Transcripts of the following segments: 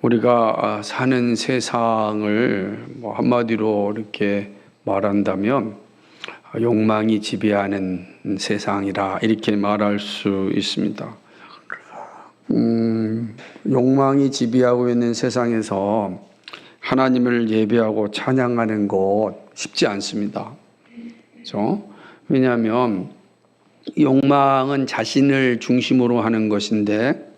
우리가 사는 세상을 한마디로 이렇게 말한다면 욕망이 지배하는 세상이라 이렇게 말할 수 있습니다. 욕망이 지배하고 있는 세상에서 하나님을 예배하고 찬양하는 것 쉽지 않습니다. 그렇죠? 왜냐하면 욕망은 자신을 중심으로 하는 것인데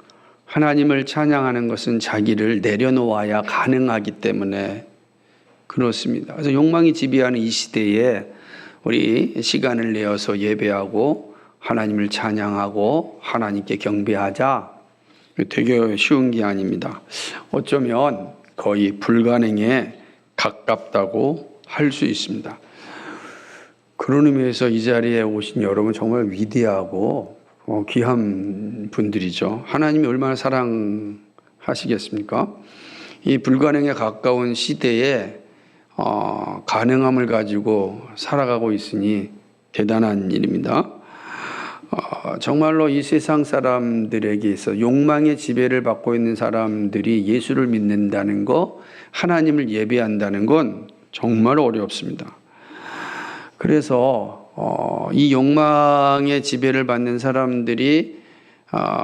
하나님을 찬양하는 것은 자기를 내려놓아야 가능하기 때문에 그렇습니다. 그래서 욕망이 지배하는 이 시대에 우리 시간을 내어서 예배하고 하나님을 찬양하고 하나님께 경배하자, 되게 쉬운 게 아닙니다. 어쩌면 거의 불가능에 가깝다고 할 수 있습니다. 그런 의미에서 이 자리에 오신 여러분 정말 위대하고 귀한 분들이죠. 하나님이 얼마나 사랑하시겠습니까? 이 불가능에 가까운 시대에 가능함을 가지고 살아가고 있으니 대단한 일입니다. 정말로 이 세상 사람들에게 있어 욕망의 지배를 받고 있는 사람들이 예수를 믿는다는 거, 하나님을 예배한다는 건 정말 어렵습니다. 그래서 이 욕망의 지배를 받는 사람들이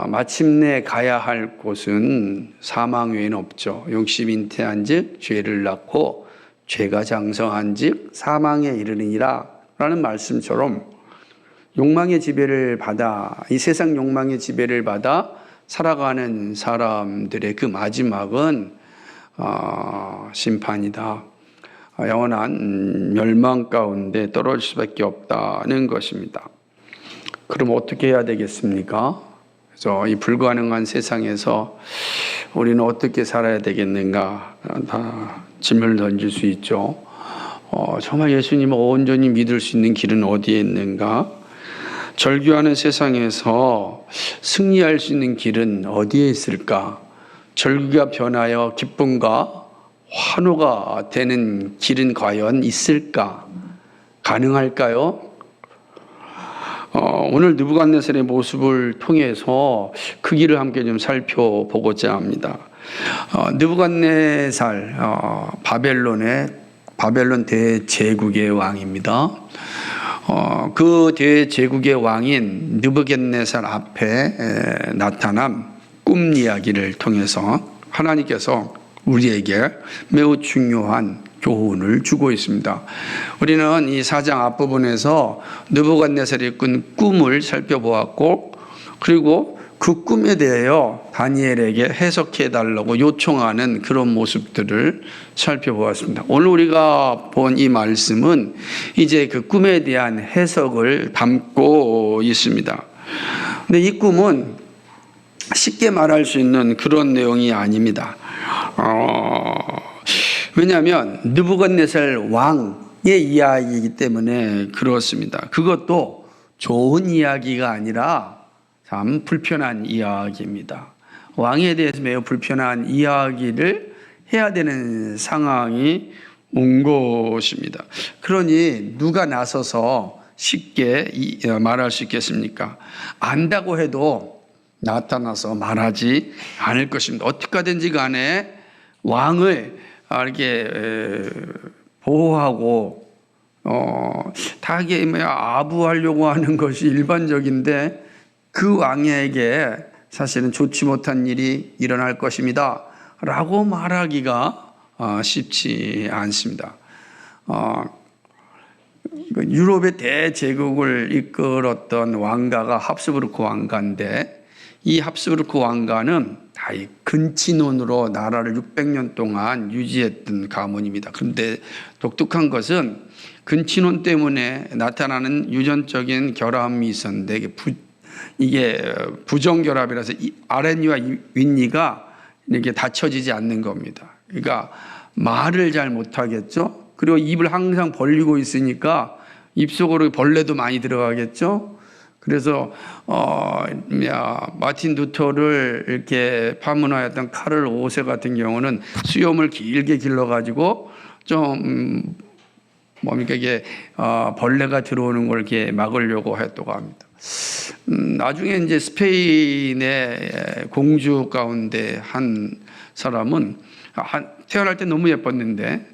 마침내 가야 할 곳은 사망 외에는 없죠. 욕심 잉태한 즉 죄를 낳고 죄가 장성한 즉 사망에 이르느니라 라는 말씀처럼 욕망의 지배를 받아, 이 세상 욕망의 지배를 받아 살아가는 사람들의 그 마지막은 심판이다. 영원한 멸망 가운데 떨어질 수밖에 없다는 것입니다. 그럼 어떻게 해야 되겠습니까? 그래서 이 불가능한 세상에서 우리는 어떻게 살아야 되겠는가? 다 질문을 던질 수 있죠. 정말 예수님을 온전히 믿을 수 있는 길은 어디에 있는가? 절규하는 세상에서 승리할 수 있는 길은 어디에 있을까? 절규가 변하여 기쁨과 환호가 되는 길은 과연 있을까? 가능할까요? 오늘 느부갓네살의 모습을 통해서 그 길을 함께 좀 살펴보고자 합니다. 느부갓네살, 바벨론 대제국의 왕입니다. 그 대제국의 왕인 느부갓네살 앞에 나타난 꿈 이야기를 통해서 하나님께서 우리에게 매우 중요한 교훈을 주고 있습니다. 우리는 이 4장 앞부분에서 느부갓네살이 꾼 꿈을 살펴보았고, 그리고 그 꿈에 대하여 다니엘에게 해석해 달라고 요청하는 그런 모습들을 살펴보았습니다. 오늘 우리가 본 이 말씀은 이제 그 꿈에 대한 해석을 담고 있습니다. 근데 이 꿈은 쉽게 말할 수 있는 그런 내용이 아닙니다. 왜냐하면 느부갓네살 왕의 이야기이기 때문에 그렇습니다. 그것도 좋은 이야기가 아니라 참 불편한 이야기입니다. 왕에 대해서 매우 불편한 이야기를 해야 되는 상황이 온 것입니다. 그러니 누가 나서서 쉽게 말할 수 있겠습니까? 안다고 해도 나타나서 말하지 않을 것입니다. 어떻게 하든지 간에 왕을 이렇게 보호하고 다게 아부하려고 하는 것이 일반적인데 그 왕에게 사실은 좋지 못한 일이 일어날 것입니다 라고 말하기가 쉽지 않습니다. 유럽의 대제국을 이끌었던 왕가가 합스부르크 왕가인데, 이 합스부르크 왕가는 다 근친혼으로 나라를 600년 동안 유지했던 가문입니다. 그런데 독특한 것은 근친혼 때문에 나타나는 유전적인 결함이 있었는데 이게 부정결합이라서 아랫니와 윗니가 이렇게 닫혀지지 않는 겁니다. 그러니까 말을 잘 못하겠죠. 그리고 입을 항상 벌리고 있으니까 입속으로 벌레도 많이 들어가겠죠. 그래서 마틴 루터를 이렇게 파문하였던 카를 5세 같은 경우는 수염을 길게 길러가지고 좀 이게 벌레가 들어오는 걸 이렇게 막으려고 했다고 합니다. 나중에 이제 스페인의 공주 가운데 한 사람은 태어날 때 너무 예뻤는데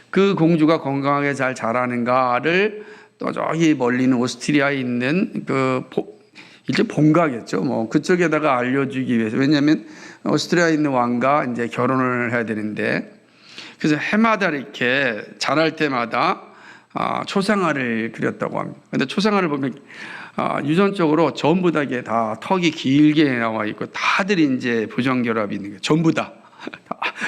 그 공주가 건강하게 잘 자라는가를 또 저기 멀리 있는 오스트리아에 있는 이제 본가겠죠. 뭐 그쪽에다가 알려주기 위해서. 왜냐하면 오스트리아에 있는 왕과 이제 결혼을 해야 되는데, 그래서 해마다 이렇게 자랄 때마다 초상화를 그렸다고 합니다. 근데 초상화를 보면 유전적으로 전부 다 이게 다 턱이 길게 나와 있고 다들 이제 부정결합이 있는 거예요. 전부 다.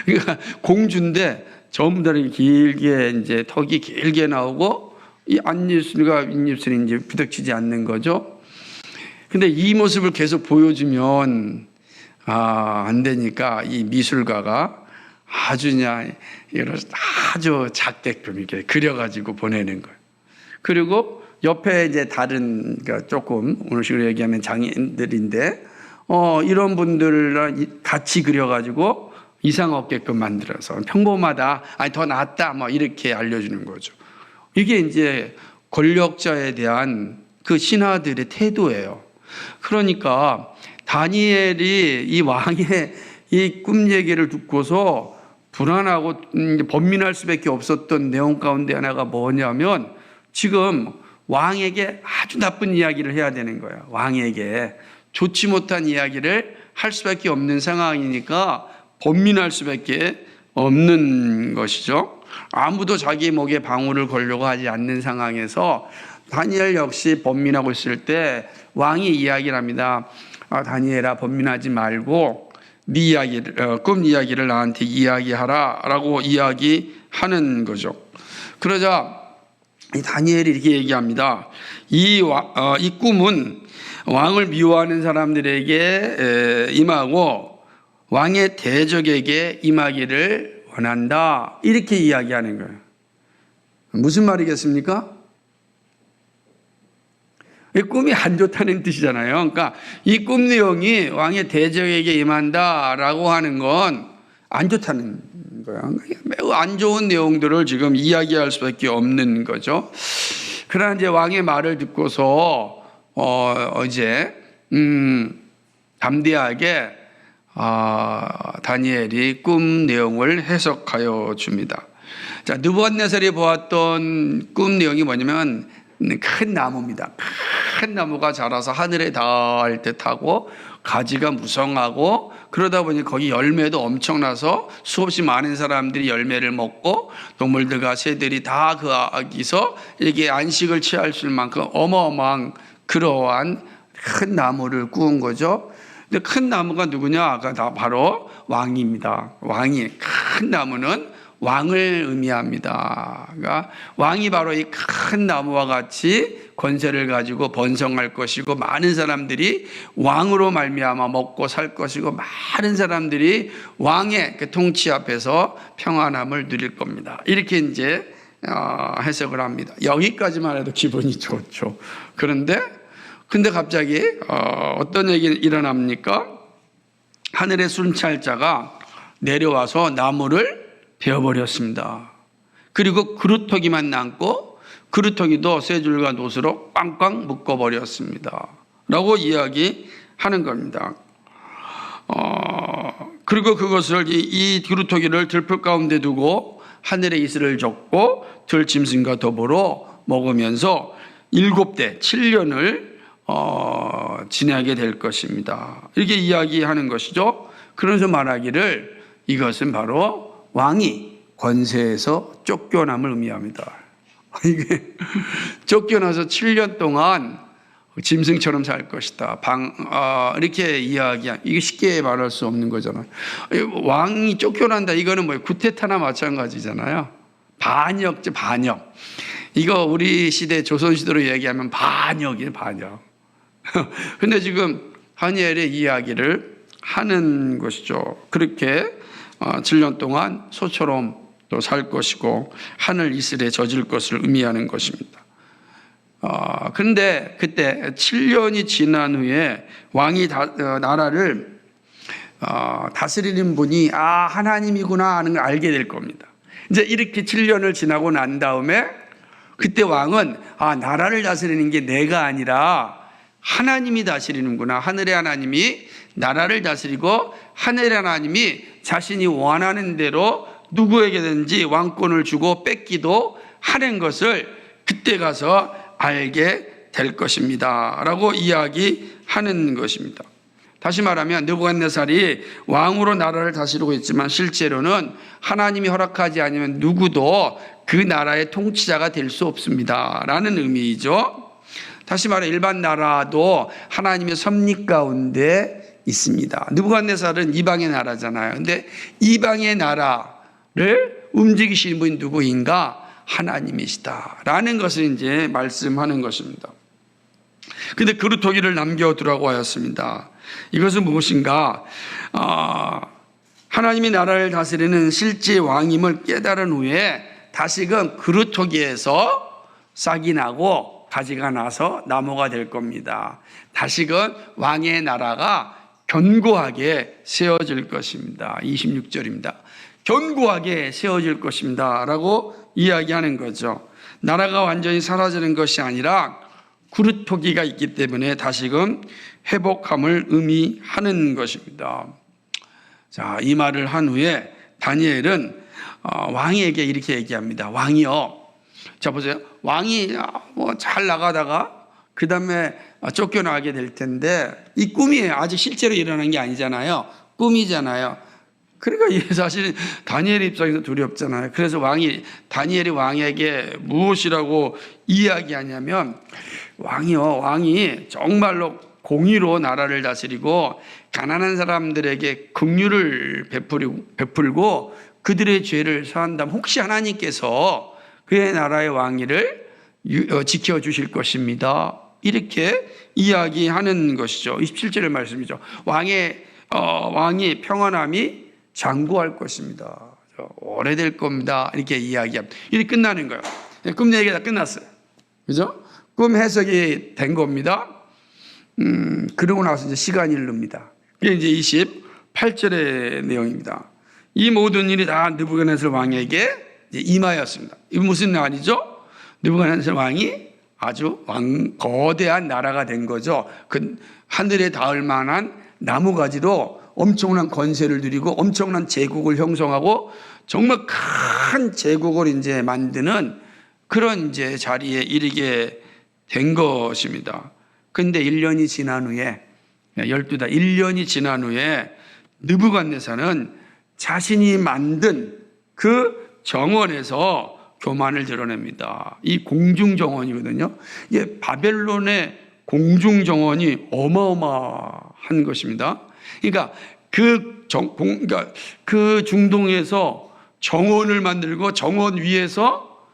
그러니까 공주인데 전부 다 길게 이제 턱이 길게 나오고 이 앞입술과 윗입술이 이제 부닥치지 않는 거죠. 근데 이 모습을 계속 보여주면 안 되니까 이 미술가가 아주 작게끔 이렇게 그려가지고 보내는 거예요. 그리고 옆에 이제 다른, 그러니까 조금 오늘식으로 얘기하면 장인들인데 이런 분들랑 같이 그려가지고 이상 없게끔 만들어서 평범하다, 아니 더 낫다, 뭐 이렇게 알려주는 거죠. 이게 이제 권력자에 대한 그 신하들의 태도예요. 그러니까 다니엘이 이 왕의 이 꿈 얘기를 듣고서 불안하고 번민할 수밖에 없었던 내용 가운데 하나가 뭐냐면, 지금 왕에게 아주 나쁜 이야기를 해야 되는 거예요. 왕에게 좋지 못한 이야기를 할 수밖에 없는 상황이니까 번민할 수밖에 없는 것이죠. 아무도 자기 목에 방울을 걸려고 하지 않는 상황에서 다니엘 역시 번민하고 있을 때 왕이 이야기를 합니다. 다니엘아, 번민하지 말고 네 이야기를, 꿈 이야기를 나한테 이야기하라라고 이야기하는 거죠. 그러자 이 다니엘이 이렇게 얘기합니다. 이 꿈은 왕을 미워하는 사람들에게 임하고 왕의 대적에게 임하기를 원한다, 이렇게 이야기하는 거예요. 무슨 말이겠습니까? 이 꿈이 안 좋다는 뜻이잖아요. 그러니까 이 꿈 내용이 왕의 대적에게 임한다라고 하는 건 안 좋다는 거예요. 매우 안 좋은 내용들을 지금 이야기할 수밖에 없는 거죠. 그러나 이제 왕의 말을 듣고서 이제 담대하게 다니엘이 꿈 내용을 해석하여 줍니다. 자, 느부갓네살이 보았던 꿈 내용이 뭐냐면 큰 나무입니다. 큰 나무가 자라서 하늘에 닿을 듯하고 가지가 무성하고, 그러다 보니 거기 열매도 엄청나서 수없이 많은 사람들이 열매를 먹고 동물들과 새들이 다 거기서 이렇게 안식을 취할 수 있을 만큼 어마어마한 그러한 큰 나무를 꾸은 거죠. 근데 큰 나무가 누구냐? 바로 왕입니다. 큰 나무는 왕을 의미합니다. 그러니까 왕이 바로 이 큰 나무와 같이 권세를 가지고 번성할 것이고, 많은 사람들이 왕으로 말미암아 먹고 살 것이고, 많은 사람들이 왕의 그 통치 앞에서 평안함을 누릴 겁니다. 이렇게 이제 해석을 합니다. 여기까지만 해도 기분이 좋죠. 근데 갑자기 어떤 얘기가 일어납니까? 하늘의 순찰자가 내려와서 나무를 베어버렸습니다. 그리고 그루터기만 남고 그루터기도 세 줄과 노스로 꽝꽝 묶어버렸습니다. 라고 이야기하는 겁니다. 그리고 그것을 이 그루터기를 들풀 가운데 두고 하늘에 이슬을 젓고 들짐승과 더불어 먹으면서 7대 7년을 지내게 될 것입니다. 이렇게 이야기하는 것이죠. 그러면서 말하기를 이것은 바로 왕이 권세에서 쫓겨남을 의미합니다. 이게 쫓겨나서 7년 동안 짐승처럼 살 것이다. 이렇게 이게 쉽게 말할 수 없는 거잖아요. 왕이 쫓겨난다. 이거는 뭐예요? 쿠데타나 마찬가지잖아요. 반역죠, 반역. 이거 우리 시대 조선시대로 얘기하면 반역이에요, 반역. 근데 지금 다니엘의 이야기를 하는 것이죠. 그렇게 7년 동안 소처럼 또 살 것이고 하늘 이슬에 젖을 것을 의미하는 것입니다. 그런데 그때 7년이 지난 후에 왕이 나라를 다스리는 분이 하나님이구나 하는 걸 알게 될 겁니다. 이제 이렇게 7년을 지나고 난 다음에 그때 왕은 나라를 다스리는 게 내가 아니라 하나님이 다스리는구나. 하늘의 하나님이 나라를 다스리고 하늘의 하나님이 자신이 원하는 대로 누구에게든지 왕권을 주고 뺏기도 하는 것을 그때 가서 알게 될 것입니다 라고 이야기하는 것입니다. 다시 말하면 느부갓네살이 왕으로 나라를 다스리고 있지만 실제로는 하나님이 허락하지 않으면 누구도 그 나라의 통치자가 될 수 없습니다 라는 의미이죠. 다시 말해 일반 나라도 하나님의 섭리 가운데 있습니다. 느부갓네살은 이방의 나라잖아요. 근데 이방의 나라를 움직이시는 분이 누구인가? 하나님이시다라는 것을 이제 말씀하는 것입니다. 근데 그루터기를 남겨두라고 하였습니다. 이것은 무엇인가? 하나님이 나라를 다스리는 실제 왕임을 깨달은 후에 다시금 그루터기에서 싹이 나고 가지가 나서 나무가 될 겁니다. 다시금 왕의 나라가 견고하게 세워질 것입니다. 26절입니다. 견고하게 세워질 것입니다 라고 이야기하는 거죠. 나라가 완전히 사라지는 것이 아니라 그루터기가 있기 때문에 다시금 회복함을 의미하는 것입니다. 자, 이 말을 한 후에 다니엘은 왕에게 이렇게 얘기합니다. 왕이요. 자, 보세요. 왕이 뭐 잘 나가다가 그 다음에 쫓겨나게 될 텐데 이 꿈이에요. 아직 실제로 일어난 게 아니잖아요. 꿈이잖아요. 그러니까 이게 사실 다니엘 입장에서 두렵잖아요. 그래서 다니엘이 왕에게 무엇이라고 이야기하냐면 왕이 정말로 공의로 나라를 다스리고 가난한 사람들에게 긍휼을 베풀고 그들의 죄를 사한다면 혹시 하나님께서 그의 나라의 왕위를 지켜주실 것입니다. 이렇게 이야기하는 것이죠. 27절의 말씀이죠. 왕이 평안함이 장구할 것입니다. 오래될 겁니다. 이렇게 이야기합니다. 이렇게 끝나는 거예요. 꿈 얘기가 다 끝났어요. 그죠? 꿈 해석이 된 겁니다. 그러고 나서 이제 시간이 흐릅니다. 이게 이제 28절의 내용입니다. 이 모든 일이 다 느부갓네살 왕에게 임하였습니다. 이게 무슨 말이죠? 느부갓네살 왕이 아주 거대한 나라가 된 거죠. 그 하늘에 닿을 만한 나무가지로 엄청난 권세를 누리고 엄청난 제국을 형성하고 정말 큰 제국을 이제 만드는 그런 이제 자리에 이르게 된 것입니다. 근데 1년이 지난 후에 1년이 지난 후에 느부갓네살은 자신이 만든 그 정원에서 교만을 드러냅니다. 이 공중정원이거든요. 이게 바벨론의 공중정원이 어마어마한 것입니다. 그러니까 그 중동에서 정원을 만들고 정원 위에서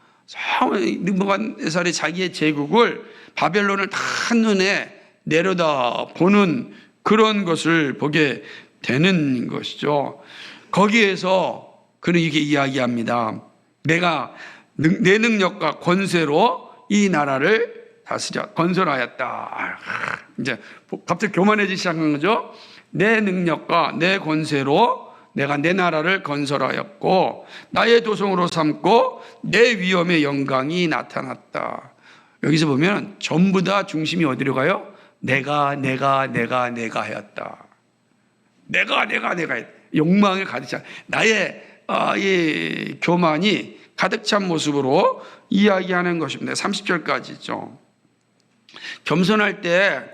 느부갓네살이 자기의 제국을 바벨론을 다 한눈에 내려다 보는 그런 것을 보게 되는 것이죠. 거기에서 그는 이렇게 이야기합니다. 내가 내 능력과 권세로 이 나라를 건설하였다. 이제 갑자기 교만해지기 시작한 거죠. 내 능력과 내 권세로 내가 내 나라를 건설하였고 나의 도성으로 삼고 내 위엄의 영광이 나타났다. 여기서 보면 전부 다 중심이 어디로 가요? 내가 하였다. 내가 욕망을 가득 찬 나의 이 교만이 가득 찬 모습으로 이야기하는 것입니다. 30절까지죠. 겸손할 때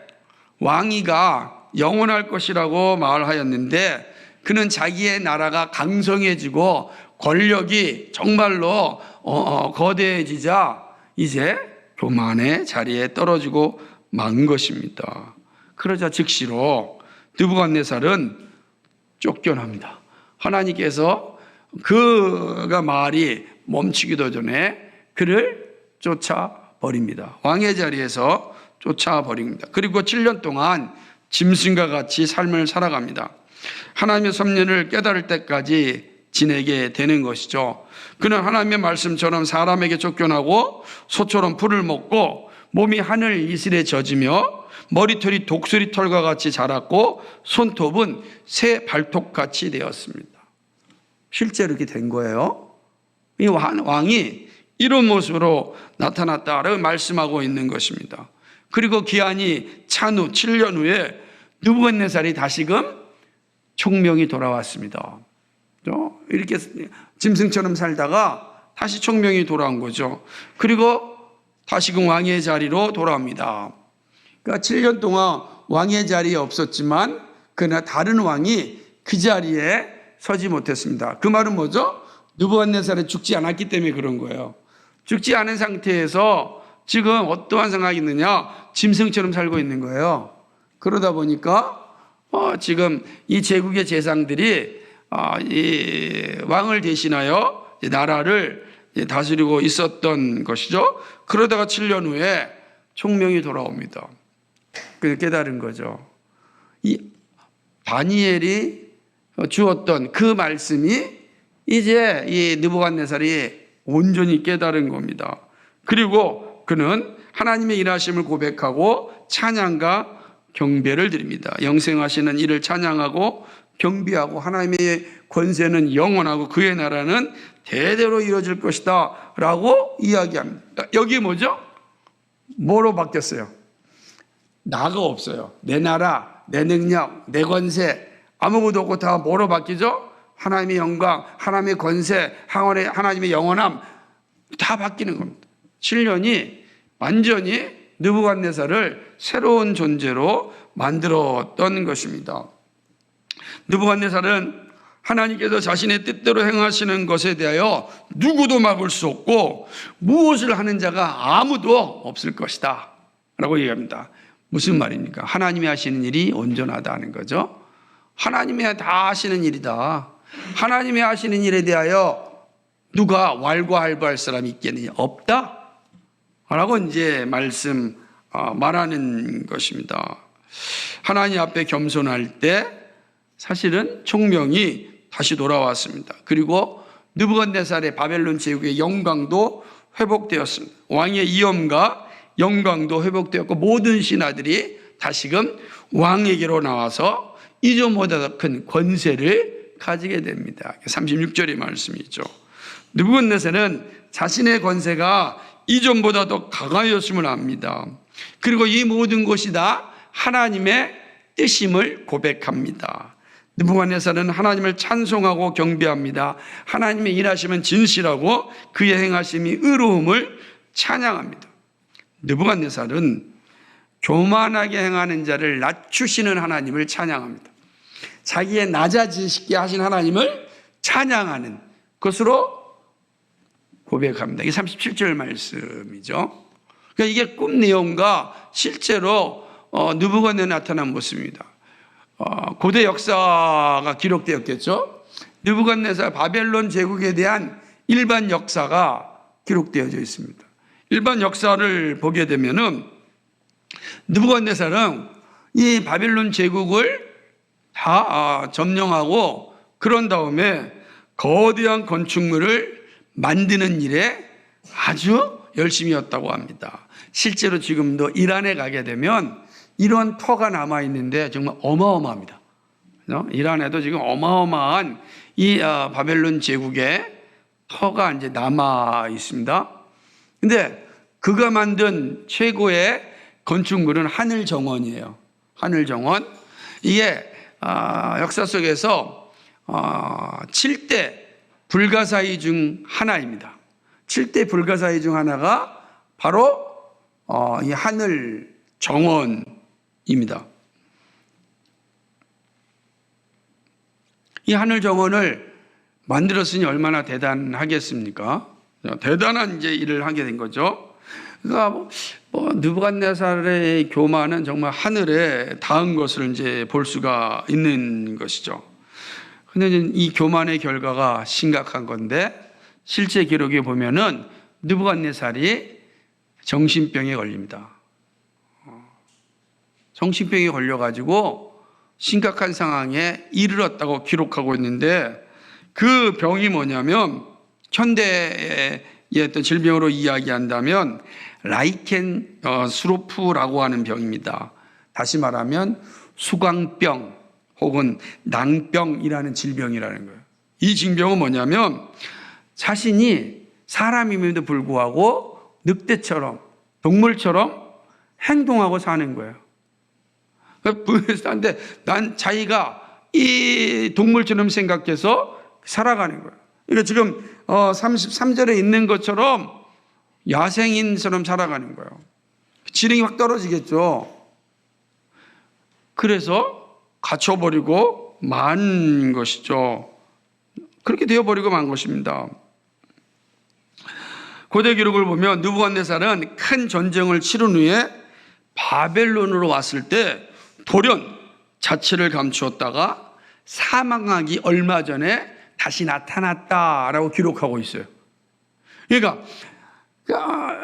왕위가 영원할 것이라고 말하였는데 그는 자기의 나라가 강성해지고 권력이 정말로 거대해지자 이제 교만의 자리에 떨어지고 만 것입니다. 그러자 즉시로 느부갓네살은 쫓겨납니다. 하나님께서 그가 말이 멈추기도 전에 그를 쫓아버립니다. 왕의 자리에서 쫓아버립니다. 그리고 7년 동안 짐승과 같이 삶을 살아갑니다. 하나님의 섭리를 깨달을 때까지 지내게 되는 것이죠. 그는 하나님의 말씀처럼 사람에게 쫓겨나고 소처럼 풀을 먹고 몸이 하늘 이슬에 젖으며 머리털이 독수리 털과 같이 자랐고 손톱은 새 발톱같이 되었습니다. 실제로 이렇게 된 거예요. 이 왕이 이런 모습으로 나타났다라고 말씀하고 있는 것입니다. 그리고 기한이 찬 후 7년 후에 느부갓네살이 다시금 총명이 돌아왔습니다. 이렇게 짐승처럼 살다가 다시 총명이 돌아온 거죠. 그리고 다시금 왕의 자리로 돌아옵니다. 그러니까 7년 동안 왕의 자리에 없었지만 그러나 다른 왕이 그 자리에 서지 못했습니다. 그 말은 뭐죠? 느부갓네살이 죽지 않았기 때문에 그런 거예요. 죽지 않은 상태에서 지금 어떠한 상황이 있느냐? 짐승처럼 살고 있는 거예요. 그러다 보니까 지금 이 제국의 재상들이 이 왕을 대신하여 나라를 다스리고 있었던 것이죠. 그러다가 7년 후에 총명이 돌아옵니다. 그 깨달은 거죠. 이 다니엘이 주었던 그 말씀이 이제 이 느부갓네살이 온전히 깨달은 겁니다. 그리고 그는 하나님의 일하심을 고백하고 찬양과 경배를 드립니다. 영생하시는 이를 찬양하고 경배하고 하나님의 권세는 영원하고 그의 나라는 대대로 이어질 것이다 라고 이야기합니다. 여기 뭐죠? 뭐로 바뀌었어요? 나가 없어요. 내 나라, 내 능력, 내 권세 아무것도 없고 다 뭐로 바뀌죠? 하나님의 영광, 하나님의 권세, 하나님의 영원함 다 바뀌는 겁니다. 7년이 완전히 느부갓네살을 새로운 존재로 만들었던 것입니다. 느부갓네살은 하나님께서 자신의 뜻대로 행하시는 것에 대하여 누구도 막을 수 없고 무엇을 하는 자가 아무도 없을 것이다 라고 얘기합니다. 무슨 말입니까? 하나님이 하시는 일이 온전하다는 거죠. 하나님이 다 하시는 일이다. 하나님이 하시는 일에 대하여 누가 왈가왈부할 사람이 있겠느냐? 없다 라고 이제 말하는 것입니다. 하나님 앞에 겸손할 때 사실은 총명이 다시 돌아왔습니다. 그리고 느부갓네살의 바벨론 제국의 영광도 회복되었습니다. 왕의 위엄과 영광도 회복되었고 모든 신하들이 다시금 왕에게로 나와서 이전보다 더 큰 권세를 가지게 됩니다. 36절의 말씀이죠. 느부갓네살은 자신의 권세가 이전보다 더 강하였음을 압니다. 그리고 이 모든 것이 다 하나님의 뜻임을 고백합니다. 느부갓네살은 하나님을 찬송하고 경배합니다. 하나님의 일하심은 진실하고 그의 행하심이 의로움을 찬양합니다. 느부갓네살은 교만하게 행하는 자를 낮추시는 하나님을 찬양합니다. 자기의 낮아지시게 하신 하나님을 찬양하는 것으로 고백합니다. 이게 37절 말씀이죠. 그러니까 이게 꿈 내용과 실제로 느부갓네살에 나타난 모습입니다. 고대 역사가 기록되었겠죠. 느부갓네살 바벨론 제국에 대한 일반 역사가 기록되어져 있습니다. 일반 역사를 보게 되면은 느부갓네살은 이 바벨론 제국을 다 점령하고 그런 다음에 거대한 건축물을 만드는 일에 아주 열심히였다고 합니다. 실제로 지금도 이란에 가게 되면 이런 터가 남아 있는데 정말 어마어마합니다. 이란에도 지금 어마어마한 이 바벨론 제국의 터가 이제 남아 있습니다. 근데 그가 만든 최고의 건축물은 하늘정원이에요. 하늘정원. 이게 역사 속에서 7대 불가사의 중 하나입니다. 7대 불가사의 중 하나가 바로 이 하늘정원입니다. 이 하늘정원을 만들었으니 얼마나 대단하겠습니까? 대단한 이제 일을 하게 된 거죠. 그러니까 느부갓네살의 교만은 정말 하늘에 닿은 것을 이제 볼 수가 있는 것이죠. 근데 이 교만의 결과가 심각한 건데 실제 기록에 보면은 느부갓네살이 정신병에 걸립니다. 정신병에 걸려가지고 심각한 상황에 이르렀다고 기록하고 있는데 그 병이 뭐냐면 현대의 어떤 질병으로 이야기한다면 라이켄 스로프라고 하는 병입니다. 다시 말하면 수광병 혹은 낭병이라는 질병이라는 거예요. 이 질병은 뭐냐면 자신이 사람임에도 불구하고 늑대처럼 동물처럼 행동하고 사는 거예요. 부유했는데 난 자기가 이 동물처럼 생각해서 살아가는 거예요. 그러니까 지금 33절에 있는 것처럼 야생인처럼 살아가는 거예요. 지능이 확 떨어지겠죠. 그래서 갇혀버리고 만 것이죠. 그렇게 되어버리고 만 것입니다. 고대 기록을 보면 느부갓네살은 큰 전쟁을 치른 후에 바벨론으로 왔을 때 돌연 자취를 감추었다가 사망하기 얼마 전에 다시 나타났다라고 기록하고 있어요. 그러니까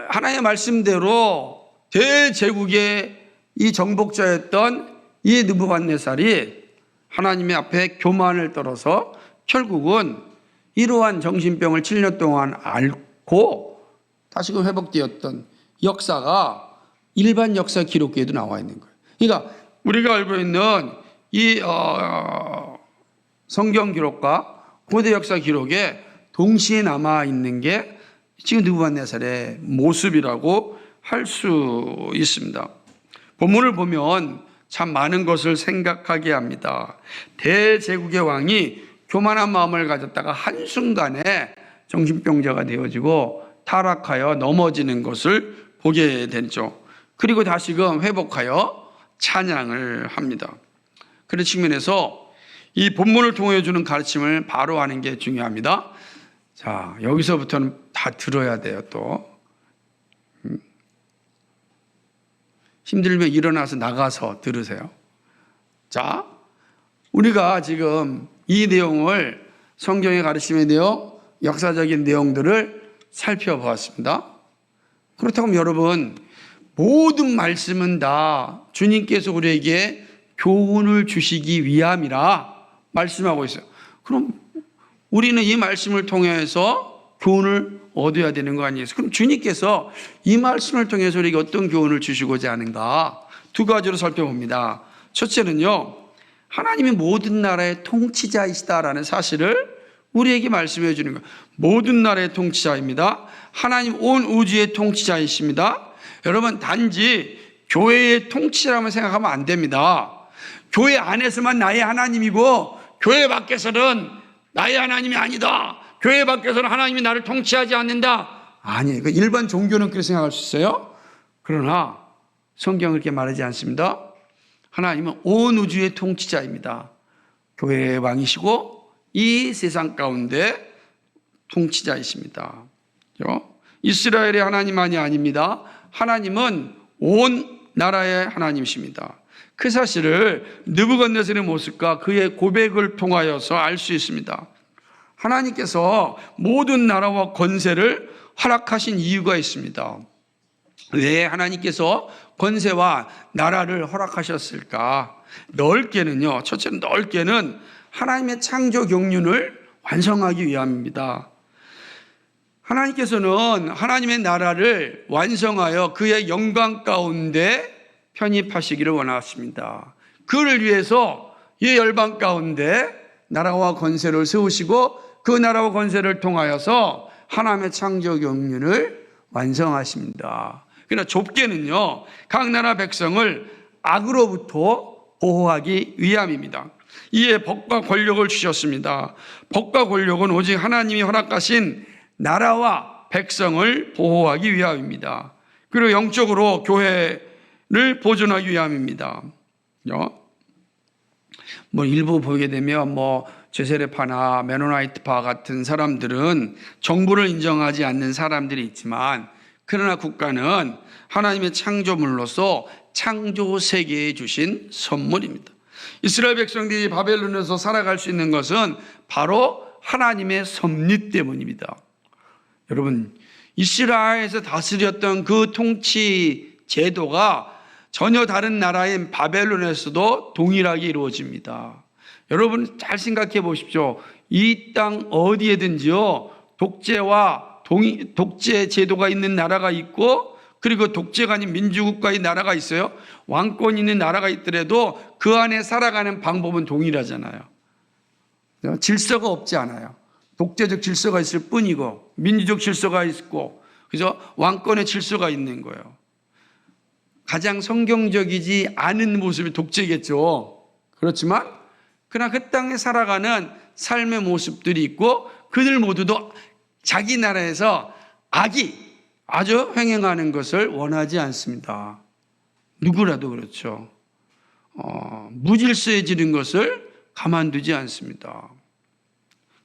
하나님의 말씀대로 대제국의 이 정복자였던 이 느부갓네살이 하나님의 앞에 교만을 떨어서 결국은 이러한 정신병을 7년 동안 앓고 다시금 회복되었던 역사가 일반 역사 기록에도 나와 있는 거예요. 그러니까 우리가 알고 있는 이 성경 기록과 고대 역사 기록에 동시에 남아 있는 게 지금 느부갓네살의 모습이라고 할 수 있습니다. 본문을 보면 참 많은 것을 생각하게 합니다. 대제국의 왕이 교만한 마음을 가졌다가 한순간에 정신병자가 되어지고 타락하여 넘어지는 것을 보게 되죠. 그리고 다시금 회복하여 찬양을 합니다. 그런 측면에서 이 본문을 통해 주는 가르침을 바로 하는 게 중요합니다. 자, 여기서부터는 다 들어야 돼요. 또 힘들면 일어나서 나가서 들으세요. 자, 우리가 지금 이 내용을 성경의 가르침의 내용, 역사적인 내용들을 살펴보았습니다. 그렇다면 여러분, 모든 말씀은 다 주님께서 우리에게 교훈을 주시기 위함이라 말씀하고 있어요. 그럼 우리는 이 말씀을 통해서 교훈을 얻어야 되는 거 아니겠어요? 그럼 주님께서 이 말씀을 통해서 우리에게 어떤 교훈을 주시고자 하는가? 두 가지로 살펴봅니다. 첫째는요, 하나님이 모든 나라의 통치자이시다라는 사실을 우리에게 말씀해 주는 거예요. 모든 나라의 통치자입니다. 하나님 온 우주의 통치자이십니다. 여러분, 단지 교회의 통치자라고 생각하면 안 됩니다. 교회 안에서만 나의 하나님이고 교회 밖에서는 나의 하나님이 아니다. 교회 밖에서는 하나님이 나를 통치하지 않는다. 아니에요. 일반 종교는 그렇게 생각할 수 있어요. 그러나 성경은 그렇게 말하지 않습니다. 하나님은 온 우주의 통치자입니다. 교회의 왕이시고 이 세상 가운데 통치자이십니다. 이스라엘의 하나님만이 아닙니다. 하나님은 온 나라의 하나님이십니다. 그 사실을 느부갓네살의 모습과 그의 고백을 통하여서 알 수 있습니다. 하나님께서 모든 나라와 권세를 허락하신 이유가 있습니다. 왜 하나님께서 권세와 나라를 허락하셨을까? 넓게는요, 첫째는 넓게는 하나님의 창조 경륜을 완성하기 위함입니다. 하나님께서는 하나님의 나라를 완성하여 그의 영광 가운데 편입하시기를 원하십니다. 그를 위해서 이 열방 가운데 나라와 권세를 세우시고 그 나라와 권세를 통하여서 하나님의 창조 경륜을 완성하십니다. 그러나 좁게는요, 각 나라 백성을 악으로부터 보호하기 위함입니다. 이에 법과 권력을 주셨습니다. 법과 권력은 오직 하나님이 허락하신 나라와 백성을 보호하기 위함입니다. 그리고 영적으로 교회를 보존하기 위함입니다. 일부 보게 되면 제세례파나 메노나이트파 같은 사람들은 정부를 인정하지 않는 사람들이 있지만, 그러나 국가는 하나님의 창조물로서 창조 세계에 주신 선물입니다. 이스라엘 백성들이 바벨론에서 살아갈 수 있는 것은 바로 하나님의 섭리 때문입니다. 여러분, 이스라엘에서 다스렸던 그 통치 제도가 전혀 다른 나라인 바벨론에서도 동일하게 이루어집니다. 여러분 잘 생각해 보십시오. 이 땅 어디에든지요, 독재 제도가 있는 나라가 있고, 그리고 독재가 아닌 민주국가의 나라가 있어요. 왕권이 있는 나라가 있더라도 그 안에 살아가는 방법은 동일하잖아요. 질서가 없지 않아요. 독재적 질서가 있을 뿐이고 민주적 질서가 있고, 그죠? 왕권의 질서가 있는 거예요. 가장 성경적이지 않은 모습이 독재겠죠. 그렇지만 그러나 그 땅에 살아가는 삶의 모습들이 있고 그들 모두도 자기 나라에서 악이 아주 횡행하는 것을 원하지 않습니다. 누구라도 그렇죠. 무질서해지는 것을 가만두지 않습니다.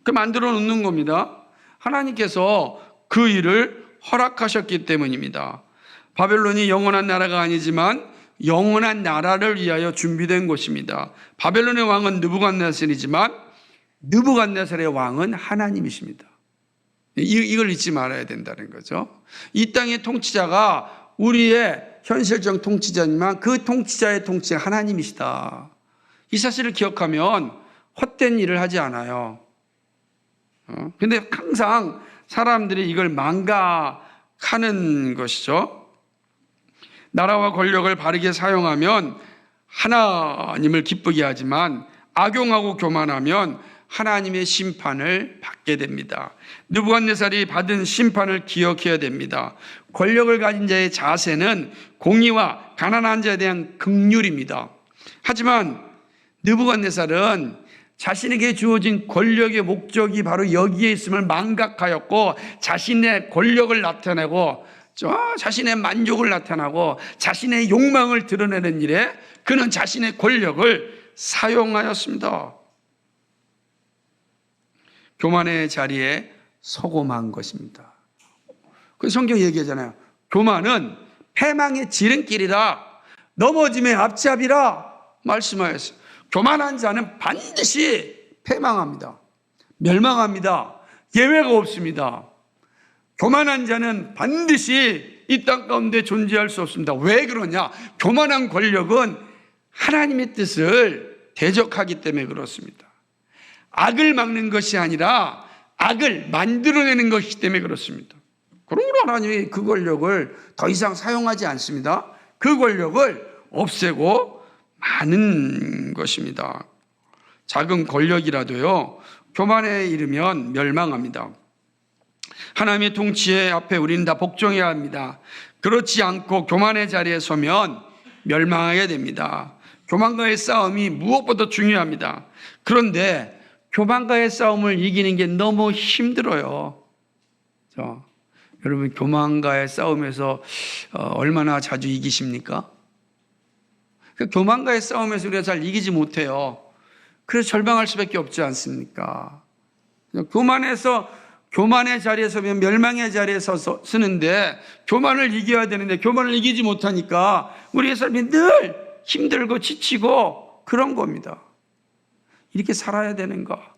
그 만들어 놓는 겁니다. 하나님께서 그 일을 허락하셨기 때문입니다. 바벨론이 영원한 나라가 아니지만 영원한 나라를 위하여 준비된 곳입니다. 바벨론의 왕은 느부갓네살이지만 느부갓네살의 왕은 하나님이십니다. 이걸 잊지 말아야 된다는 거죠. 이 땅의 통치자가 우리의 현실적 통치자지만 그 통치자의 통치가 하나님이시다. 이 사실을 기억하면 헛된 일을 하지 않아요. 근데 항상 사람들이 이걸 망각하는 것이죠. 나라와 권력을 바르게 사용하면 하나님을 기쁘게 하지만 악용하고 교만하면 하나님의 심판을 받게 됩니다. 느부갓네살이 받은 심판을 기억해야 됩니다. 권력을 가진 자의 자세는 공의와 가난한 자에 대한 긍휼입니다. 하지만 느부갓네살은 자신에게 주어진 권력의 목적이 바로 여기에 있음을 망각하였고 자신의 권력을 나타내고 자신의 만족을 나타나고 자신의 욕망을 드러내는 일에 그는 자신의 권력을 사용하였습니다. 교만의 자리에 서고만 것입니다. 그 성경이 얘기하잖아요. 교만은 패망의 지름길이라 넘어짐의 앞잡이라 말씀하였어요. 교만한 자는 반드시 패망합니다. 멸망합니다. 예외가 없습니다. 교만한 자는 반드시 이 땅 가운데 존재할 수 없습니다. 왜 그러냐? 교만한 권력은 하나님의 뜻을 대적하기 때문에 그렇습니다. 악을 막는 것이 아니라 악을 만들어내는 것이기 때문에 그렇습니다. 그러므로 하나님이 그 권력을 더 이상 사용하지 않습니다. 그 권력을 없애고 마는 것입니다. 작은 권력이라도요, 교만에 이르면 멸망합니다. 하나님의 통치의 앞에 우리는 다 복종해야 합니다. 그렇지 않고 교만의 자리에 서면 멸망하게 됩니다. 교만과의 싸움이 무엇보다 중요합니다. 그런데 교만과의 싸움을 이기는 게 너무 힘들어요. 여러분, 교만과의 싸움에서 얼마나 자주 이기십니까? 그 교만과의 싸움에서 우리가 잘 이기지 못해요. 그래서 절망할 수밖에 없지 않습니까? 교만의 자리에 서면 멸망의 자리에 서서 쓰는데 교만을 이겨야 되는데 교만을 이기지 못하니까 우리의 삶이 늘 힘들고 지치고 그런 겁니다. 이렇게 살아야 되는가?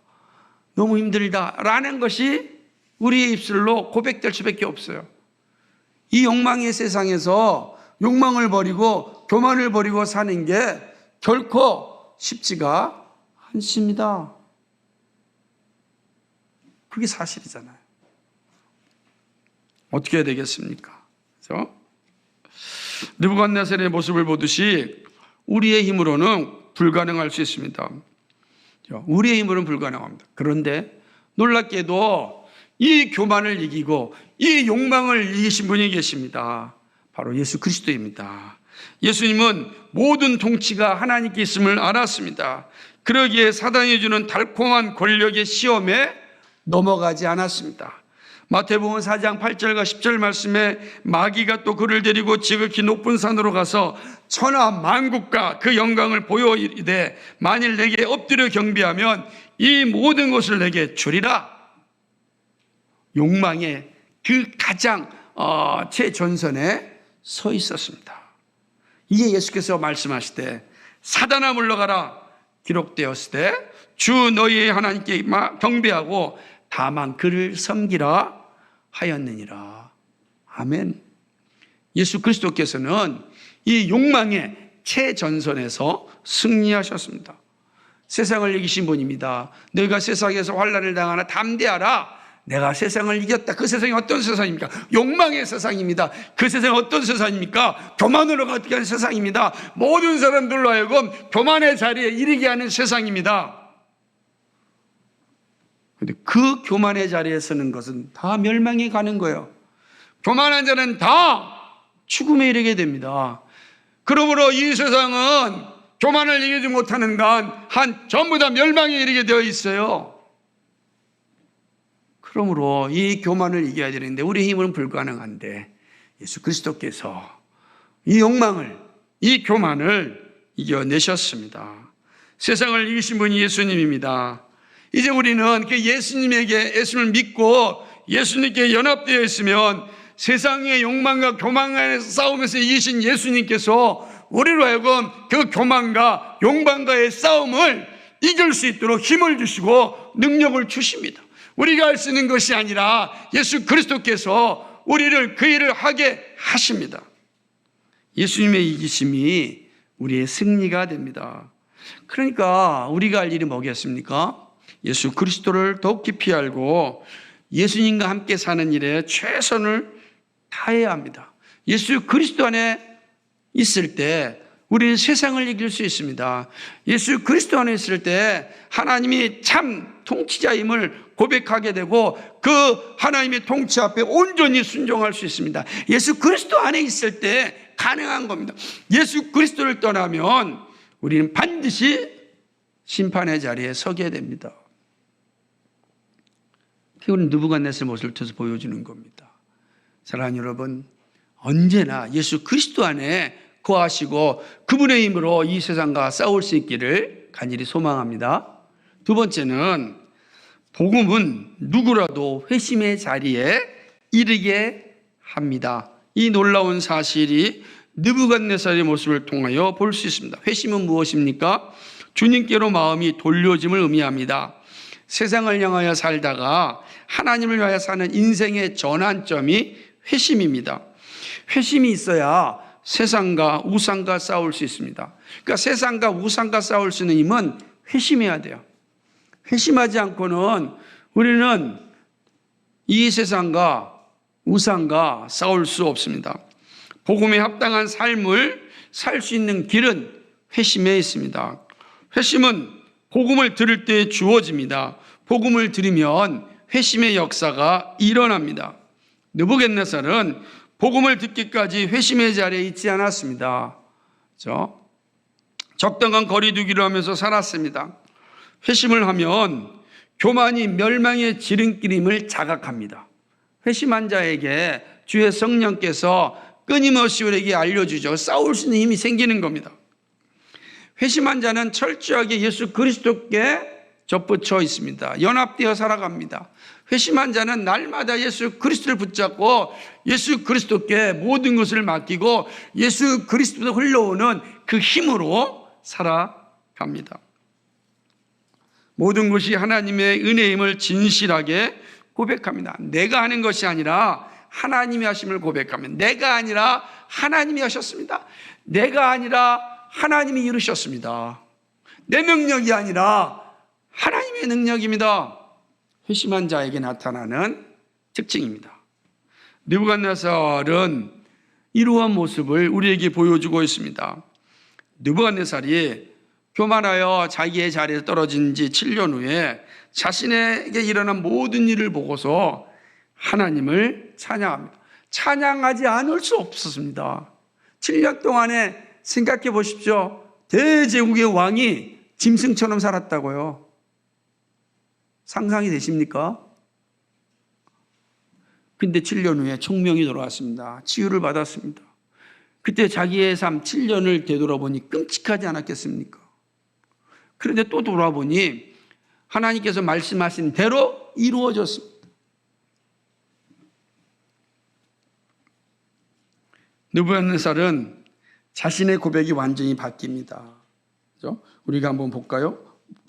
너무 힘들다라는 것이 우리의 입술로 고백될 수밖에 없어요. 이 욕망의 세상에서 욕망을 버리고 교만을 버리고 사는 게 결코 쉽지가 않습니다. 그게 사실이잖아요. 어떻게 해야 되겠습니까? 그렇죠? 느부갓네살의 모습을 보듯이 우리의 힘으로는 불가능할 수 있습니다. 우리의 힘으로는 불가능합니다. 그런데 놀랍게도 이 교만을 이기고 이 욕망을 이기신 분이 계십니다. 바로 예수 그리스도입니다. 예수님은 모든 통치가 하나님께 있음을 알았습니다. 그러기에 사단이 주는 달콤한 권력의 시험에 넘어가지 않았습니다. 마태복음 4장 8절과 10절 말씀에 마귀가 또 그를 데리고 지극히 높은 산으로 가서 천하 만국과 그 영광을 보여 이르되 만일 내게 엎드려 경배하면 이 모든 것을 내게 주리라. 욕망의 그 가장 최전선에 서 있었습니다. 이게 예수께서 말씀하시되 사단아 물러가라 기록되었을 때 주 너희의 하나님께 경배하고 다만 그를 섬기라 하였느니라. 아멘. 예수 그리스도께서는 이 욕망의 최전선에서 승리하셨습니다. 세상을 이기신 분입니다. 너희가 세상에서 환난을 당하나 담대하라. 내가 세상을 이겼다. 그 세상이 어떤 세상입니까? 욕망의 세상입니다. 그 세상이 어떤 세상입니까? 교만으로 가득 한 세상입니다. 모든 사람들로 하여금 교만의 자리에 이르게 하는 세상입니다. 그런데 그 교만의 자리에 서는 것은 다 멸망에 가는 거예요. 교만한 자는 다 죽음에 이르게 됩니다. 그러므로 이 세상은 교만을 이기지 못하는 한 전부 다 멸망에 이르게 되어 있어요. 그러므로 이 교만을 이겨야 되는데 우리 힘은 불가능한데 예수 그리스도께서 이 욕망을, 이 교만을 이겨내셨습니다. 세상을 이기신 분이 예수님입니다. 이제 우리는 그 예수님을 믿고 예수님께 연합되어 있으면 세상의 욕망과 교만과 싸움에서 이기신 예수님께서 우리로 하여금 그 교만과 욕망과의 싸움을 이길 수 있도록 힘을 주시고 능력을 주십니다. 우리가 할 수 있는 것이 아니라 예수 그리스도께서 우리를 그 일을 하게 하십니다. 예수님의 이기심이 우리의 승리가 됩니다. 그러니까 우리가 할 일이 뭐겠습니까? 예수 그리스도를 더욱 깊이 알고 예수님과 함께 사는 일에 최선을 다해야 합니다. 예수 그리스도 안에 있을 때 우리는 세상을 이길 수 있습니다. 예수 그리스도 안에 있을 때 하나님이 참 통치자임을 고백하게 되고 그 하나님의 통치 앞에 온전히 순종할 수 있습니다. 예수 그리스도 안에 있을 때 가능한 겁니다. 예수 그리스도를 떠나면 우리는 반드시 심판의 자리에 서게 됩니다. 그건 느부갓네살 모습을 통해서 보여주는 겁니다. 사랑하는 여러분, 언제나 예수 그리스도 안에 거하시고 그분의 힘으로 이 세상과 싸울 수 있기를 간절히 소망합니다. 두 번째는 복음은 누구라도 회심의 자리에 이르게 합니다. 이 놀라운 사실이 느부갓네살의 모습을 통하여 볼 수 있습니다. 회심은 무엇입니까? 주님께로 마음이 돌려짐을 의미합니다. 세상을 향하여 살다가 하나님을 위하여 사는 인생의 전환점이 회심입니다. 회심이 있어야 세상과 우상과 싸울 수 있습니다. 그러니까 세상과 우상과 싸울 수 있는 힘은 회심해야 돼요. 회심하지 않고는 우리는 이 세상과 우상과 싸울 수 없습니다. 복음에 합당한 삶을 살 수 있는 길은 회심에 있습니다. 회심은 복음을 들을 때 주어집니다. 복음을 들으면 회심의 역사가 일어납니다. 느부갓네살은 복음을 듣기까지 회심의 자리에 있지 않았습니다. 그렇죠? 적당한 거리 두기를 하면서 살았습니다. 회심을 하면 교만이 멸망의 지름길임을 자각합니다. 회심한 자에게 주의 성령께서 끊임없이 우리에게 알려주죠. 싸울 수 있는 힘이 생기는 겁니다. 회심한 자는 철저하게 예수 그리스도께 접붙여 있습니다. 연합되어 살아갑니다. 회심한 자는 날마다 예수 그리스도를 붙잡고 예수 그리스도께 모든 것을 맡기고 예수 그리스도로 흘러오는 그 힘으로 살아갑니다. 모든 것이 하나님의 은혜임을 진실하게 고백합니다. 내가 하는 것이 아니라 하나님이 하심을 고백하면 내가 아니라 하나님이 하셨습니다. 내가 아니라 하나님이 이루셨습니다. 내 능력이 아니라 하나님의 능력입니다. 회심한 자에게 나타나는 특징입니다. 느부갓네살은 이러한 모습을 우리에게 보여주고 있습니다. 느부갓네살이 교만하여 자기의 자리에 떨어진 지 7년 후에 자신에게 일어난 모든 일을 보고서 하나님을 찬양합니다. 찬양하지 않을 수 없었습니다. 7년 동안에 생각해 보십시오. 대제국의 왕이 짐승처럼 살았다고요. 상상이 되십니까? 근데 7년 후에 총명이 돌아왔습니다. 치유를 받았습니다. 그때 자기의 삶 7년을 되돌아보니 끔찍하지 않았겠습니까? 그런데 또 돌아보니 하나님께서 말씀하신 대로 이루어졌습니다. 느부갓네살은 자신의 고백이 완전히 바뀝니다. 그렇죠? 우리가 한번 볼까요?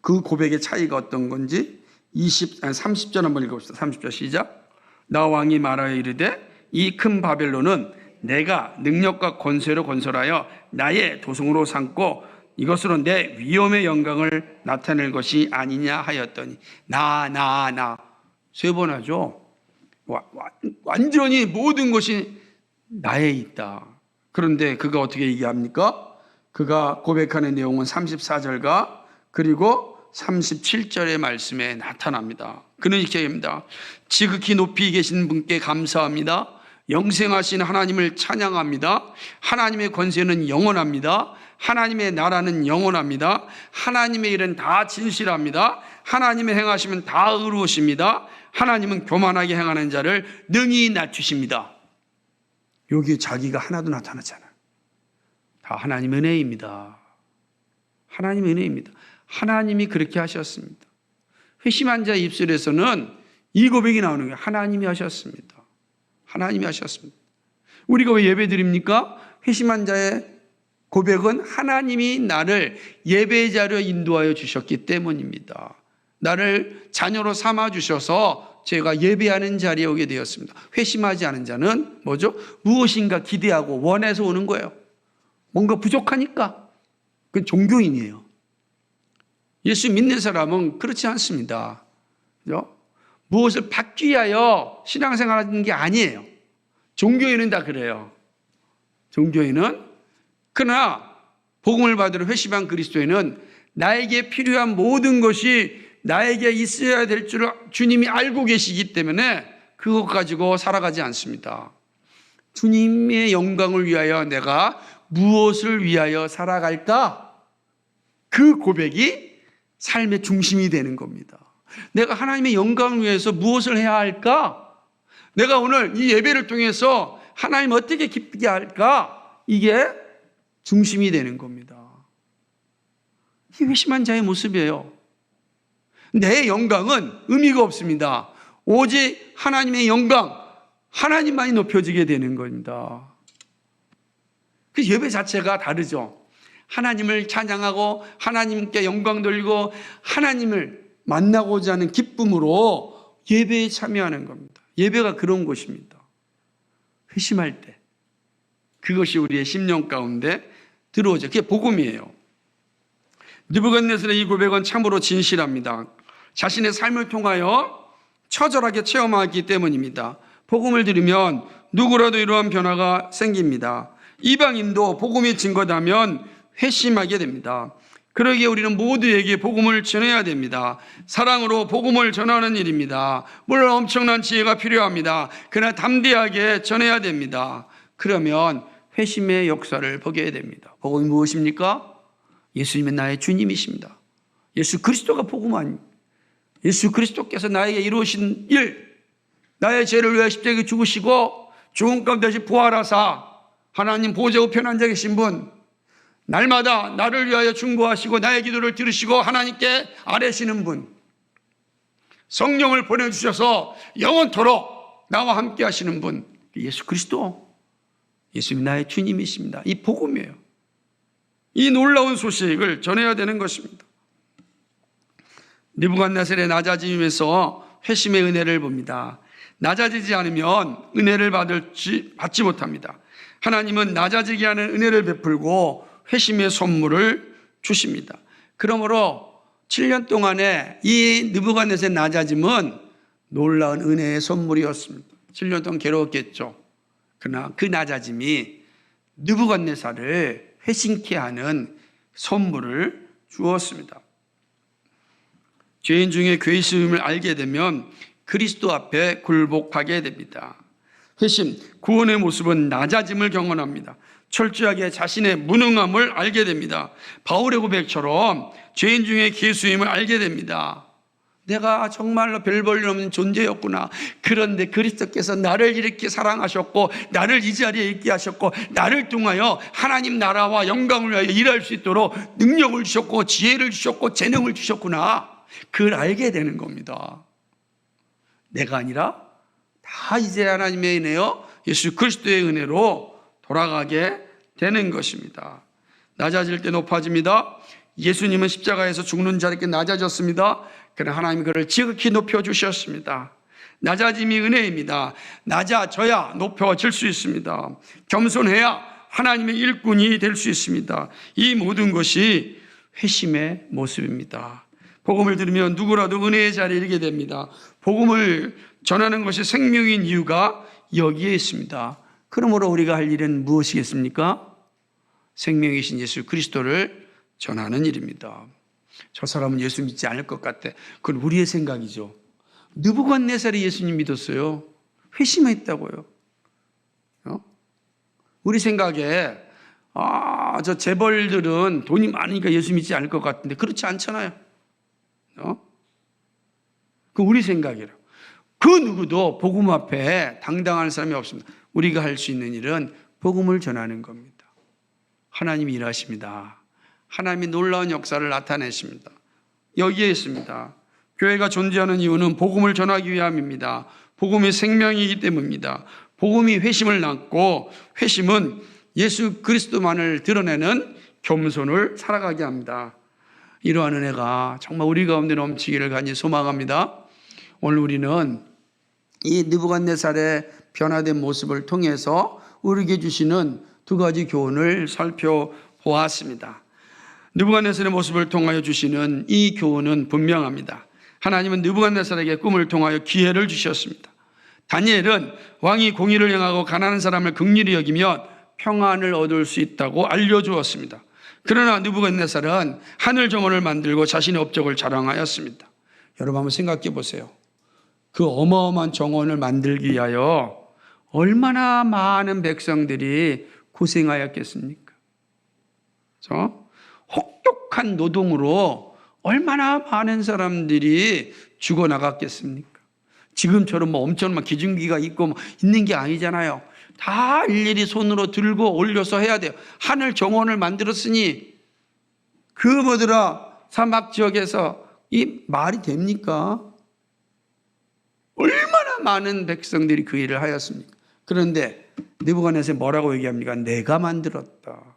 그 고백의 차이가 어떤 건지 30절 한번 읽어봅시다. 30절 시작. 나 왕이 말하여 이르되 이 큰 바벨론은 내가 능력과 권세로 건설하여 나의 도성으로 삼고 이것으로 내 위엄의 영광을 나타낼 것이 아니냐 하였더니 나 세 번 하죠. 완전히 모든 것이 나에 있다. 그런데 그가 어떻게 얘기합니까? 그가 고백하는 내용은 34절과 그리고 37절의 말씀에 나타납니다. 그는 이렇게 얘기합니다. 지극히 높이 계신 분께 감사합니다. 영생하신 하나님을 찬양합니다. 하나님의 권세는 영원합니다. 하나님의 나라는 영원합니다. 하나님의 일은 다 진실합니다. 하나님의 행하시면 다 의로우십니다. 하나님은 교만하게 행하는 자를 능히 낮추십니다. 여기에 자기가 하나도 나타나잖아요. 다 하나님의 은혜입니다. 하나님의 은혜입니다. 하나님이 그렇게 하셨습니다. 회심한 자의 입술에서는 이 고백이 나오는 거예요. 하나님이 하셨습니다. 하나님이 하셨습니다. 우리가 왜 예배 드립니까? 회심한 자의 고백은 하나님이 나를 예배자로 인도하여 주셨기 때문입니다. 나를 자녀로 삼아 주셔서 제가 예배하는 자리에 오게 되었습니다. 회심하지 않은 자는 뭐죠? 무엇인가 기대하고 원해서 오는 거예요. 뭔가 부족하니까. 그건 종교인이에요. 예수 믿는 사람은 그렇지 않습니다. 그죠? 무엇을 받기 위하여 신앙생활하는 게 아니에요. 종교인은 다 그래요. 종교인은. 그러나 복음을 받으러 회심한 그리스도인은 나에게 필요한 모든 것이 나에게 있어야 될 줄 주님이 알고 계시기 때문에 그것 가지고 살아가지 않습니다. 주님의 영광을 위하여 내가 무엇을 위하여 살아갈까? 그 고백이 삶의 중심이 되는 겁니다. 내가 하나님의 영광을 위해서 무엇을 해야 할까? 내가 오늘 이 예배를 통해서 하나님 어떻게 기쁘게 할까? 이게 중심이 되는 겁니다. 이게 회심한 자의 모습이에요. 내 영광은 의미가 없습니다. 오직 하나님의 영광, 하나님만이 높여지게 되는 겁니다. 그 예배 자체가 다르죠. 하나님을 찬양하고 하나님께 영광 돌리고 하나님을 만나고자 하는 기쁨으로 예배에 참여하는 겁니다. 예배가 그런 곳입니다. 회심할 때 그것이 우리의 심령 가운데 들어오죠. 그게 복음이에요. 느부갓네살의 이 고백은 참으로 진실합니다. 자신의 삶을 통하여 처절하게 체험하기 때문입니다. 복음을 들으면 누구라도 이러한 변화가 생깁니다. 이방인도 복음이 증거되면 회심하게 됩니다. 그러기에 우리는 모두에게 복음을 전해야 됩니다. 사랑으로 복음을 전하는 일입니다. 물론 엄청난 지혜가 필요합니다. 그러나 담대하게 전해야 됩니다. 그러면 회심의 역사를 보게 됩니다. 복음이 무엇입니까? 예수님은 나의 주님이십니다. 예수 그리스도가 복음 아닙니까? 예수 그리스도께서 나에게 이루신 일, 나의 죄를 위하여 십자가에 죽으시고 죽은 가운데 다시 부활하사 하나님 보좌 우편에 앉아 계신 분, 날마다 나를 위하여 중보하시고 나의 기도를 들으시고 하나님께 아뢰시는 분, 성령을 보내주셔서 영원토록 나와 함께 하시는 분, 예수 그리스도, 예수님이 나의 주님이십니다. 이 복음이에요. 이 놀라운 소식을 전해야 되는 것입니다. 느부갓네살의 낮아짐에서 회심의 은혜를 봅니다. 낮아지지 않으면 은혜를 받지 못합니다. 하나님은 낮아지게 하는 은혜를 베풀고 회심의 선물을 주십니다. 그러므로 7년 동안에 이 느부갓네살의 낮아짐은 놀라운 은혜의 선물이었습니다. 7년 동안 괴로웠겠죠. 그러나 그 낮아짐이 느부갓네살을 회심케 하는 선물을 주었습니다. 죄인 중에 괴수임을 알게 되면 그리스도 앞에 굴복하게 됩니다. 회심, 구원의 모습은 낮아짐을 경험합니다. 철저하게 자신의 무능함을 알게 됩니다. 바울의 고백처럼 죄인 중에 괴수임을 알게 됩니다. 내가 정말로 별 볼 일 없는 존재였구나. 그런데 그리스도께서 나를 이렇게 사랑하셨고 나를 이 자리에 있게 하셨고 나를 통하여 하나님 나라와 영광을 위하여 일할 수 있도록 능력을 주셨고 지혜를 주셨고 재능을 주셨구나. 그걸 알게 되는 겁니다. 내가 아니라 다 이제 하나님의 은혜요 예수 그리스도의 은혜로 돌아가게 되는 것입니다. 낮아질 때 높아집니다. 예수님은 십자가에서 죽는 자에게 낮아졌습니다. 그러나 하나님이 그를 지극히 높여주셨습니다. 낮아짐이 은혜입니다. 낮아져야 높여질 수 있습니다. 겸손해야 하나님의 일꾼이 될 수 있습니다. 이 모든 것이 회심의 모습입니다. 복음을 들으면 누구라도 은혜의 자리에 이르게 됩니다. 복음을 전하는 것이 생명인 이유가 여기에 있습니다. 그러므로 우리가 할 일은 무엇이겠습니까? 생명이신 예수 그리스도를 전하는 일입니다. 저 사람은 예수 믿지 않을 것 같아. 그건 우리의 생각이죠. 느부갓네살이 예수님 믿었어요. 회심했다고요. 우리 생각에 저 재벌들은 돈이 많으니까 예수 믿지 않을 것 같은데 그렇지 않잖아요. 그 우리 생각이라. 그 누구도 복음 앞에 당당한 사람이 없습니다. 우리가 할 수 있는 일은 복음을 전하는 겁니다. 하나님이 일하십니다. 하나님이 놀라운 역사를 나타내십니다. 여기에 있습니다. 교회가 존재하는 이유는 복음을 전하기 위함입니다. 복음이 생명이기 때문입니다. 복음이 회심을 낳고 회심은 예수 그리스도만을 드러내는 겸손을 살아가게 합니다. 이러한 은혜가 정말 우리 가운데 넘치기를 간절히 소망합니다. 오늘 우리는 이 느부갓네살의 변화된 모습을 통해서 우리에게 주시는 두 가지 교훈을 살펴보았습니다. 느부갓네살의 모습을 통하여 주시는 이 교훈은 분명합니다. 하나님은 느부갓네살에게 꿈을 통하여 기회를 주셨습니다. 다니엘은 왕이 공의를 행하고 가난한 사람을 긍휼히 여기면 평안을 얻을 수 있다고 알려주었습니다. 그러나 느부갓네살은 하늘 정원을 만들고 자신의 업적을 자랑하였습니다. 여러분 한번 생각해 보세요. 그 어마어마한 정원을 만들기 위하여 얼마나 많은 백성들이 고생하였겠습니까? 혹독한 노동으로 얼마나 많은 사람들이 죽어나갔겠습니까? 지금처럼 엄청난 기중기가 있고 있는 게 아니잖아요. 다 일일이 손으로 들고 올려서 해야 돼요. 하늘 정원을 만들었으니 그 뭐더라 사막 지역에서 이 말이 됩니까? 얼마나 많은 백성들이 그 일을 하였습니까? 그런데 느부갓네살이 뭐라고 얘기합니까? 내가 만들었다.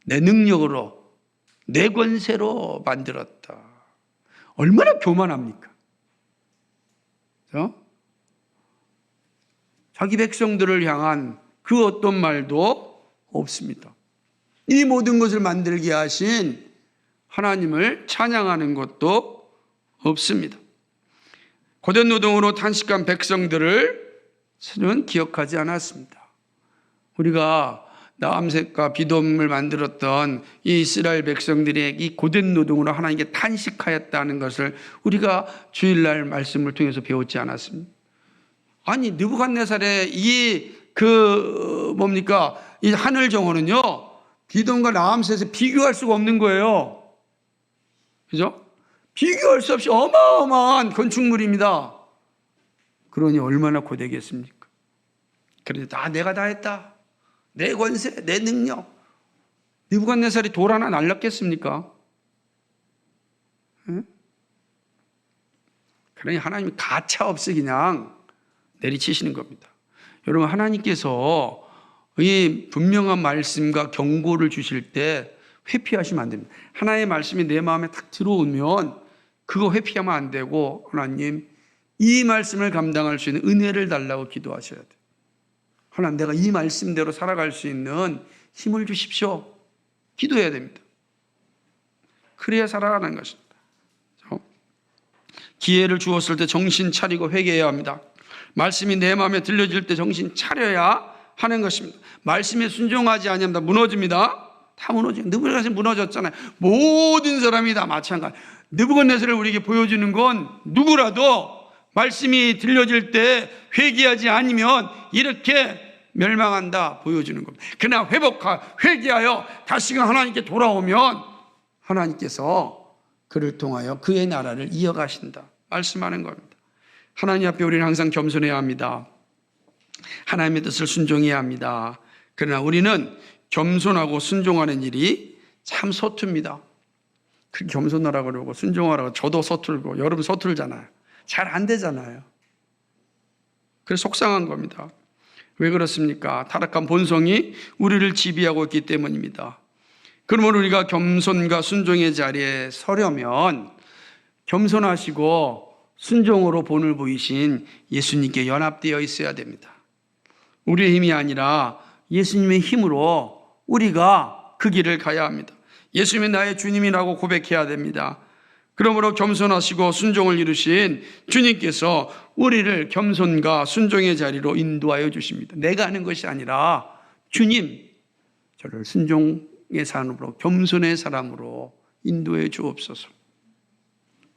내 능력으로, 내 권세로 만들었다. 얼마나 교만합니까? 그렇죠? 자기 백성들을 향한 그 어떤 말도 없습니다. 이 모든 것을 만들게 하신 하나님을 찬양하는 것도 없습니다. 고된 노동으로 탄식한 백성들을 저는 기억하지 않았습니다. 우리가 나암색과 비돔을 만들었던 이 이스라엘 백성들의 이 고된 노동으로 하나님께 탄식하였다는 것을 우리가 주일날 말씀을 통해서 배웠지 않았습니다. 아니 느부갓네살의 이 이 하늘 정원은요 비돔과 나암색에서 비교할 수가 없는 거예요. 그죠? 비교할 수 없이 어마어마한 건축물입니다. 그러니 얼마나 고되겠습니까? 그런데 내가 다 했다. 내 권세, 내 능력. 느부갓네살이 돌 하나 날렸겠습니까? 응? 그러니 하나님이 가차없이 그냥 내리치시는 겁니다. 여러분 하나님께서 이 분명한 말씀과 경고를 주실 때 회피하시면 안 됩니다. 하나님의 말씀이 내 마음에 딱 들어오면 그거 회피하면 안 되고 하나님 이 말씀을 감당할 수 있는 은혜를 달라고 기도하셔야 돼요. 하나님 내가 이 말씀대로 살아갈 수 있는 힘을 주십시오. 기도해야 됩니다. 그래야 살아가는 것입니다. 기회를 주었을 때 정신 차리고 회개해야 합니다. 말씀이 내 마음에 들려질 때 정신 차려야 하는 것입니다. 말씀에 순종하지 않으면 무너집니다. 다 무너져요. 느부갓네살이 무너졌잖아요. 모든 사람이 다 마찬가지. 느부갓네살을 우리에게 보여주는 건 누구라도 말씀이 들려질 때 회개하지 않으면 이렇게 멸망한다 보여주는 겁니다. 그러나 회개하여 다시금 하나님께 돌아오면 하나님께서 그를 통하여 그의 나라를 이어가신다 말씀하는 겁니다. 하나님 앞에 우리는 항상 겸손해야 합니다. 하나님의 뜻을 순종해야 합니다. 그러나 우리는 겸손하고 순종하는 일이 참 서툽니다. 그 겸손하라고 그러고 순종하라고 저도 서툴고 여러분 서툴잖아요. 잘 안 되잖아요. 그래서 속상한 겁니다. 왜 그렇습니까? 타락한 본성이 우리를 지배하고 있기 때문입니다. 그러면 우리가 겸손과 순종의 자리에 서려면 겸손하시고 순종으로 본을 보이신 예수님께 연합되어 있어야 됩니다. 우리의 힘이 아니라 예수님의 힘으로 우리가 그 길을 가야 합니다. 예수님이 나의 주님이라고 고백해야 됩니다. 그러므로 겸손하시고 순종을 이루신 주님께서 우리를 겸손과 순종의 자리로 인도하여 주십니다. 내가 하는 것이 아니라 주님, 저를 순종의 사람으로 겸손의 사람으로 인도해 주옵소서.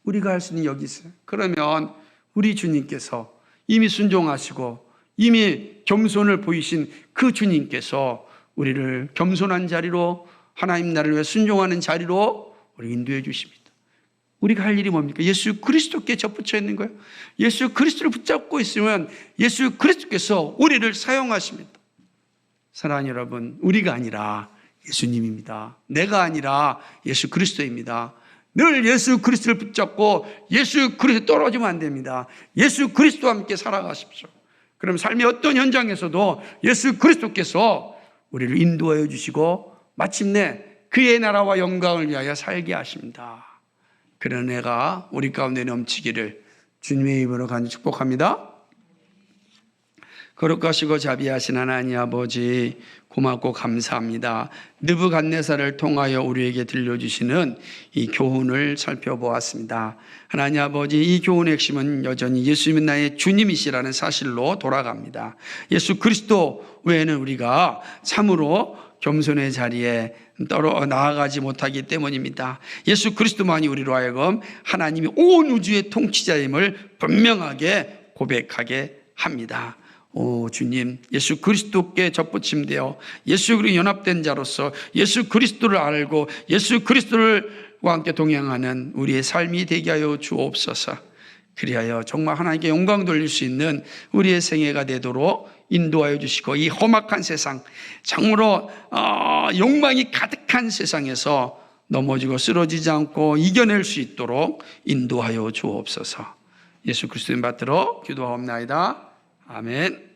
우리가 할 수 있는 여기 있어요. 그러면 우리 주님께서 이미 순종하시고 이미 겸손을 보이신 그 주님께서 우리를 겸손한 자리로, 하나님 나라를 위해 순종하는 자리로 우리 인도해 주십니다. 우리가 할 일이 뭡니까? 예수 그리스도께 접붙여 있는 거예요. 예수 그리스도를 붙잡고 있으면 예수 그리스도께서 우리를 사용하십니다. 사랑하는 여러분, 우리가 아니라 예수님입니다. 내가 아니라 예수 그리스도입니다. 늘 예수 그리스도를 붙잡고 예수 그리스도 떨어지면 안 됩니다. 예수 그리스도와 함께 살아가십시오. 그럼 삶의 어떤 현장에서도 예수 그리스도께서 우리를 인도하여 주시고 마침내 그의 나라와 영광을 위하여 살게 하십니다. 그런 애가 우리 가운데 넘치기를 주님의 이름으로 간절히 축복합니다. 거룩하시고 자비하신 하나님 아버지, 고맙고 감사합니다. 느부갓네살을 통하여 우리에게 들려주시는 이 교훈을 살펴보았습니다. 하나님 아버지, 이 교훈의 핵심은 여전히 예수님은 나의 주님이시라는 사실로 돌아갑니다. 예수 그리스도 외에는 우리가 참으로 겸손의 자리에 나아가지 못하기 때문입니다. 예수 그리스도만이 우리로 하여금 하나님이 온 우주의 통치자임을 분명하게 고백하게 합니다. 오 주님, 예수 그리스도께 접붙임되어 예수 그리스도 연합된 자로서 예수 그리스도를 알고 예수 그리스도와 함께 동행하는 우리의 삶이 되게 하여 주옵소서. 그리하여 정말 하나님께 영광 돌릴 수 있는 우리의 생애가 되도록 인도하여 주시고, 이 험악한 세상, 참으로 욕망이 가득한 세상에서 넘어지고 쓰러지지 않고 이겨낼 수 있도록 인도하여 주옵소서. 예수 그리스도의 받들어 기도하옵나이다. 아멘.